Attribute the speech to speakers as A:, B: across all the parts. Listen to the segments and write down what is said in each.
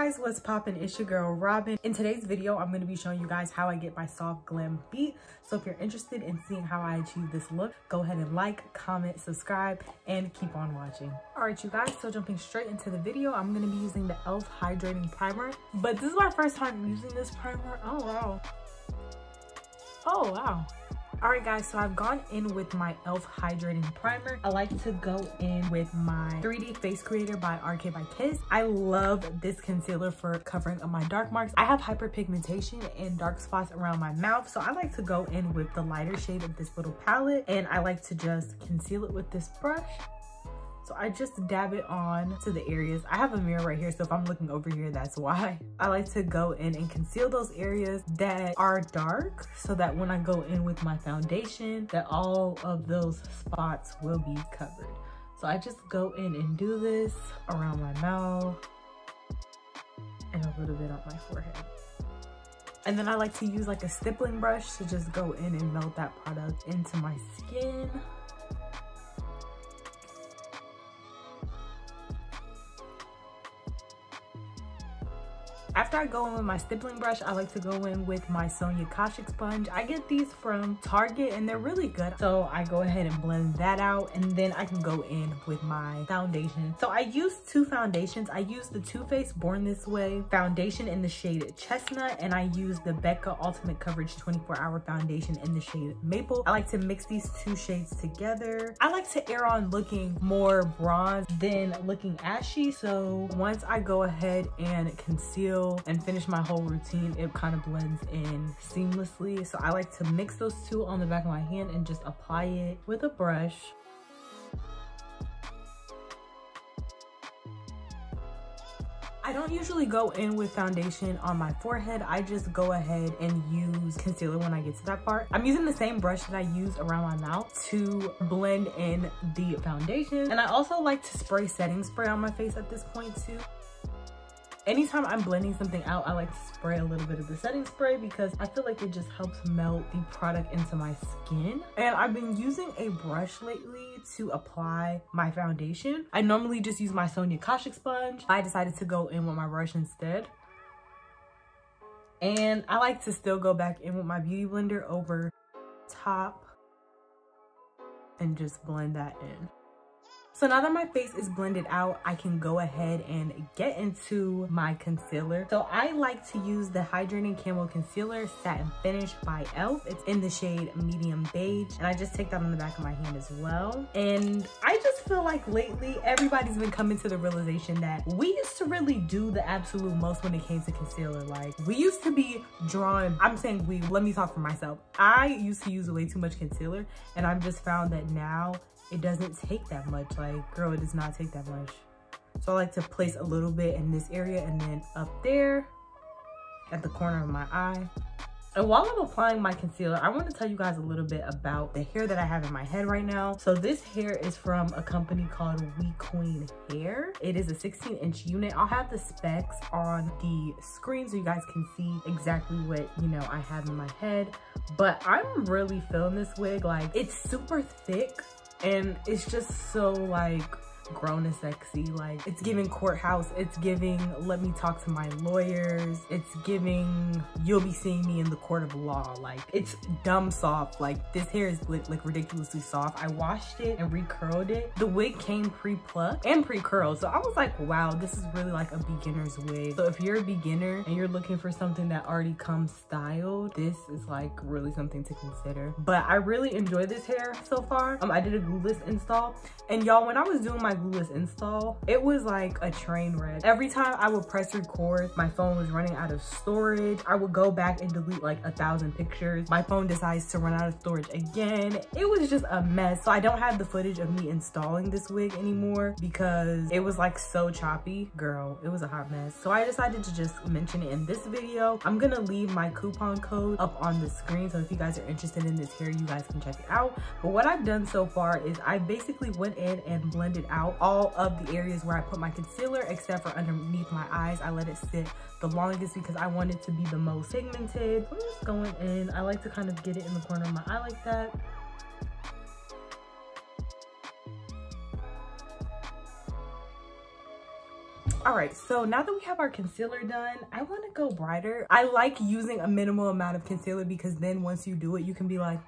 A: guys, what's poppin'? It's your girl Robin. In today's video, I'm going to be showing you guys how I get my soft glam beat. So if you're interested in seeing how I achieve this look, go ahead and like, comment, subscribe, and keep on watching. Alright you guys, so jumping straight into the video, I'm going to be using the e.l.f. Hydrating Primer. But this is my first time using this primer. Oh wow. Oh wow. Alright guys, so I've gone in with my e.l.f. Hydrating Primer. I like to go in with my 3D Face Creator by RK by Kiss. I love this concealer for covering up my dark marks. I have hyperpigmentation and dark spots around my mouth, so I like to go in with the lighter shade of this little palette, and I like to just conceal it with this brush. So I just dab it on to the areas. I have a mirror right here, so if I'm looking over here, that's why. I like to go in and conceal those areas that are dark so that when I go in with my foundation, that all of those spots will be covered. So I just go in and do this around my mouth and a little bit on my forehead. And then I like to use like a stippling brush to just go in and melt that product into my skin. After I go in with my stippling brush, I like to go in with my Sonia Kashuk sponge. I get these from Target and they're really good. So I go ahead and blend that out, and then I can go in with my foundation. So I use two foundations. I use the TooFaced Born This Way foundation in the shade Chestnut, and I use the Becca Ultimate Coverage 24-Hour Foundation in the shade Maple. I like to mix these two shades together. I like to err on looking more bronze than looking ashy. So once I go ahead and conceal and finish my whole routine, it kind of blends in seamlessly. So I like to mix those two on the back of my hand and just apply it with a brush. I don't usually go in with foundation on my forehead. I just go ahead and use concealer when I get to that part. I'm using the same brush that I use around my mouth to blend in the foundation. And I also like to spray setting spray on my face at this point too. Anytime I'm blending something out, I like to spray a little bit of the setting spray because I feel like it just helps melt the product into my skin. And I've been using a brush lately to apply my foundation. I normally just use my Sonia Kashuk sponge. I decided to go in with my brush instead. And I like to still go back in with my beauty blender over top and just blend that in. So now that my face is blended out, I can go ahead and get into my concealer. So I like to use the Hydrating Camo Concealer Satin Finish by e.l.f. It's in the shade Medium Beige, and I just take that on the back of my hand as well. And I just feel like lately, everybody's been coming to the realization that we used to really do the absolute most when it came to concealer. Like, we used to be drawn, I'm saying we, let me talk for myself. I used to use way too much concealer, and I've just found that now, it doesn't take that much. Like, girl, it does not take that much. So I like to place a little bit in this area and then up there at the corner of my eye. And while I'm applying my concealer, I want to tell you guys a little bit about the hair that I have in my head right now. So this hair is from a company called WeQueen hair. It is a 16-inch unit. I'll have the specs on the screen so you guys can see exactly what, you know, I have in my head. But I'm really feeling this wig. Like, it's super thick. And it's just so like grown and sexy. Like, it's giving courthouse, it's giving let me talk to my lawyers, it's giving you'll be seeing me in the court of law. Like, it's dumb soft. Like, this hair is like ridiculously soft. I washed it and recurled it. The wig came pre-plucked and pre-curled, so I was like, wow, this is really like a beginner's wig. So if you're a beginner and you're looking for something that already comes styled, this is like really something to consider. But I really enjoy this hair so far. I did a glueless install, and y'all, when I was doing my glueless install, it was like a train wreck. Every time I would press record, my phone was running out of storage. I would go back and delete like 1,000 pictures. My phone decides to run out of storage again. It was just a mess. So I don't have the footage of me installing this wig anymore because it was like so choppy. Girl, it was a hot mess. So I decided to just mention it in this video. I'm gonna leave my coupon code up on the screen, so if you guys are interested in this hair, you guys can check it out. But what I've done so far is I basically went in and blended out all of the areas where I put my concealer, except for underneath my eyes. I let it sit the longest because I want it to be the most pigmented. I'm just going in. I like to kind of get it in the corner of my eye like that. All right, so now that we have our concealer done, I want to go brighter. I like using a minimal amount of concealer because then once you do it, you can be like,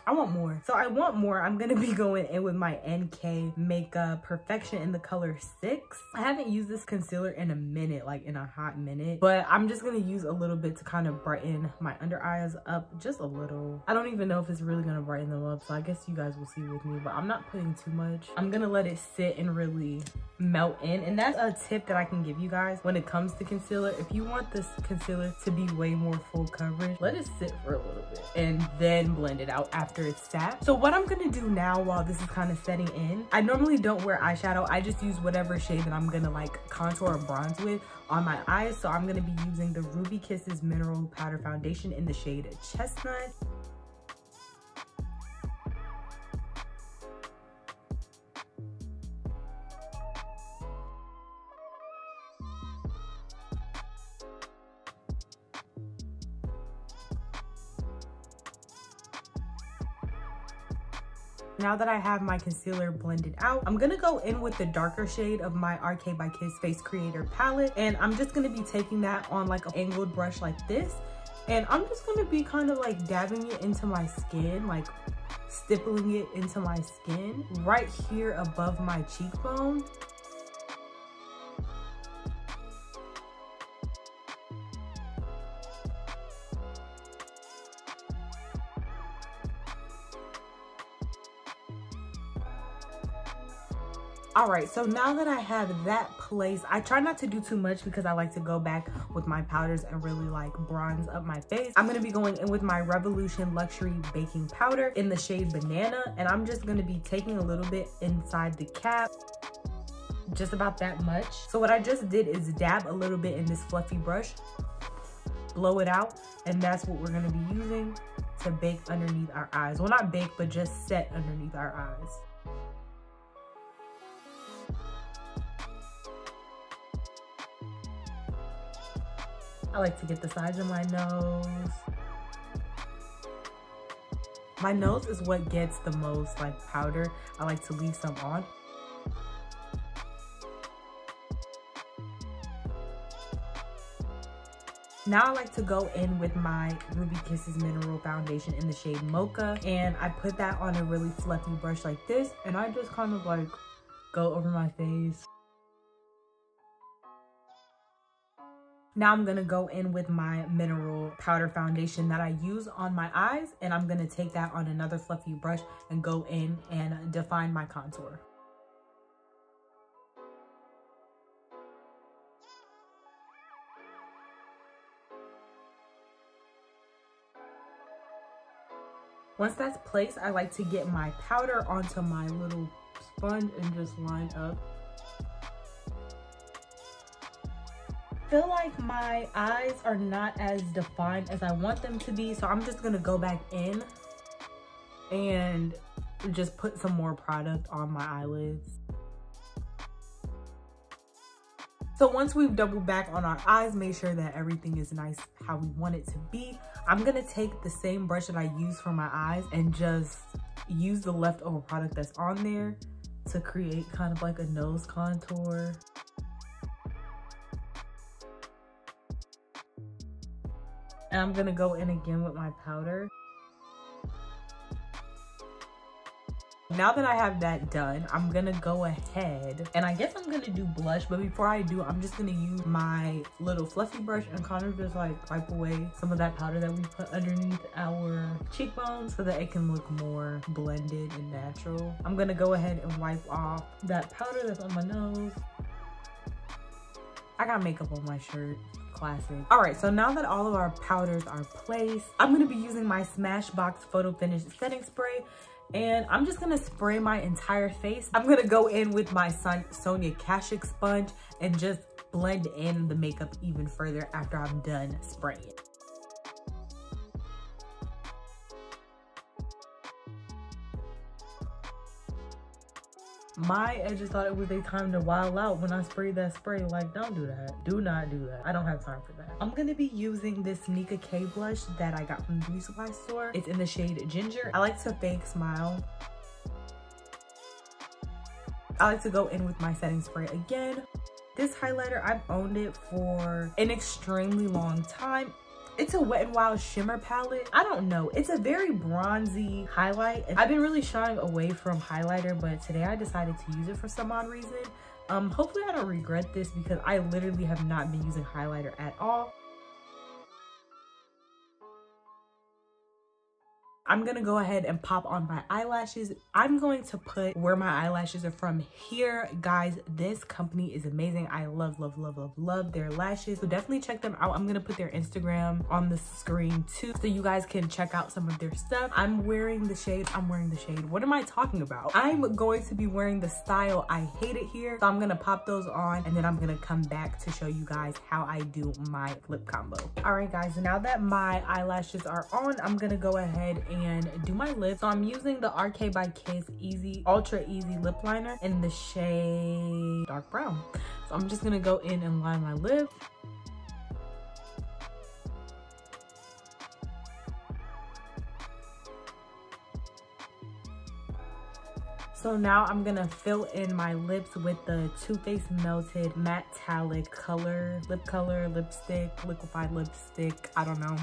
A: I want more. So I want more. I'm gonna be going in with my NickaK Makeup Perfection in the color 6. I haven't used this concealer in a minute, like in a hot minute, but I'm just gonna use a little bit to kind of brighten my under eyes up just a little. I don't even know if it's really gonna brighten them up, so I guess you guys will see with me, but I'm not putting too much. I'm gonna let it sit and really melt in. And that's a tip that I can give you guys when it comes to concealer. If you want this concealer to be way more full coverage, let it sit for a little bit and then blend it out after it's sat. So what I'm gonna do now while this is kind of setting in, I normally don't wear eyeshadow. I just use whatever shade that I'm gonna like contour or bronze with on my eyes. So I'm gonna be using the Ruby Kisses Mineral Powder Foundation in the shade Chestnut. Now that I have my concealer blended out, I'm gonna go in with the darker shade of my RK by Kiss Face Creator palette. And I'm just gonna be taking that on like an angled brush like this. And I'm just gonna be kind of like dabbing it into my skin, like stippling it into my skin right here above my cheekbone. All right, so now that I have that place, I try not to do too much because I like to go back with my powders and really like bronze up my face. I'm gonna be going in with my Revolution Luxury Baking Powder in the shade Banana, and I'm just gonna be taking a little bit inside the cap, just about that much. So what I just did is dab a little bit in this fluffy brush, blow it out, and that's what we're gonna be using to bake underneath our eyes. Well, not bake, but just set underneath our eyes. I like to get the sides of my nose. My nose is what gets the most like powder. I like to leave some on. Now I like to go in with my Ruby Kisses Mineral Foundation in the shade Mocha, and I put that on a really fluffy brush like this, and I just kind of like go over my face. Now I'm gonna go in with my mineral powder foundation that I use on my eyes, and I'm gonna take that on another fluffy brush and go in and define my contour. Once that's placed, I like to get my powder onto my little sponge and just line up. I feel like my eyes are not as defined as I want them to be, so I'm just gonna go back in and just put some more product on my eyelids. So once we've doubled back on our eyes, make sure that everything is nice how we want it to be. I'm gonna take the same brush that I use for my eyes and just use the leftover product that's on there to create kind of like a nose contour. And I'm gonna go in again with my powder. Now that I have that done, I'm gonna go ahead and I guess I'm gonna do blush, but before I do, I'm just gonna use my little fluffy brush and kind of just like wipe away some of that powder that we put underneath our cheekbones so that it can look more blended and natural. I'm gonna go ahead and wipe off that powder that's on my nose. I got makeup on my shirt. Classic. All right, so now that all of our powders are placed, I'm gonna be using my Smashbox Photo Finish Setting Spray, and I'm just gonna spray my entire face. I'm gonna go in with my Sonia Kashuk sponge and just blend in the makeup even further after I'm done spraying it. My edges thought it was a time to wild out when I sprayed that spray. Like, don't do that. Do not do that. I don't have time for that. I'm gonna be using this NickaK blush that I got from the beauty supply store. It's in the shade Ginger. I like to fake smile. I like to go in with my setting spray again. this highlighter. I've owned it for an extremely long time. It's a Wet n Wild shimmer palette. I don't know, it's a very bronzy highlight. I've been really shying away from highlighter, but today I decided to use it for some odd reason. Hopefully I don't regret this because I literally have not been using highlighter at all. I'm gonna go ahead and pop on my eyelashes. I'm going to put where my eyelashes are from here. Guys, this company is amazing. I love, love, love, love, love their lashes. So definitely check them out. I'm gonna put their Instagram on the screen too, so you guys can check out some of their stuff. I'm wearing the shade. What am I talking about? I'm going to be wearing the style I Hate It here. So I'm gonna pop those on and then I'm gonna come back to show you guys how I do my lip combo. All right, guys, now that my eyelashes are on, I'm gonna go ahead and do my lips. So I'm using the RK by Kiss Ultra Easy Lip Liner in the shade Dark Brown. So I'm just gonna go in and line my lips. So now I'm gonna fill in my lips with the TooFaced Melted Matte-Talic lipstick, liquefied lipstick, I don't know.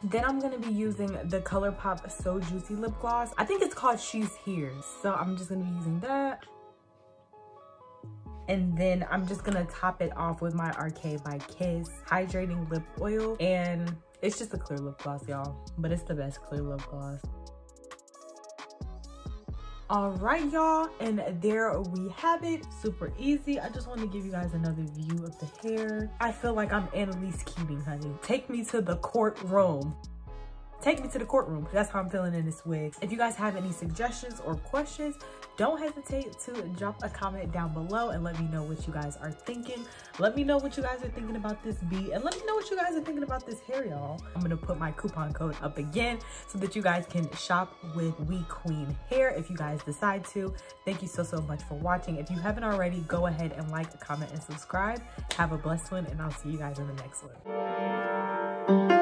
A: Then I'm gonna be using the ColorPop So Juicy lip gloss. I think it's called She's Here. So I'm just gonna be using that. And then I'm just gonna top it off with my RK by Kiss Hydrating Lip Oil. And it's just a clear lip gloss, y'all, but it's the best clear lip gloss. All right, y'all, and there we have it. Super easy. I just want to give you guys another view of the hair. I feel like I'm Annalise Keating, honey. Take me to the courtroom. Take me to the courtroom. That's how I'm feeling in this wig. If you guys have any suggestions or questions, don't hesitate to drop a comment down below and let me know what you guys are thinking. Let me know what you guys are thinking about this beat, and let me know what you guys are thinking about this hair, y'all. I'm gonna put my coupon code up again so that you guys can shop with WeQueen hair if you guys decide to. Thank you so much for watching. If you haven't already, go ahead and like, comment, and subscribe. Have a blessed one, and I'll see you guys in the next one.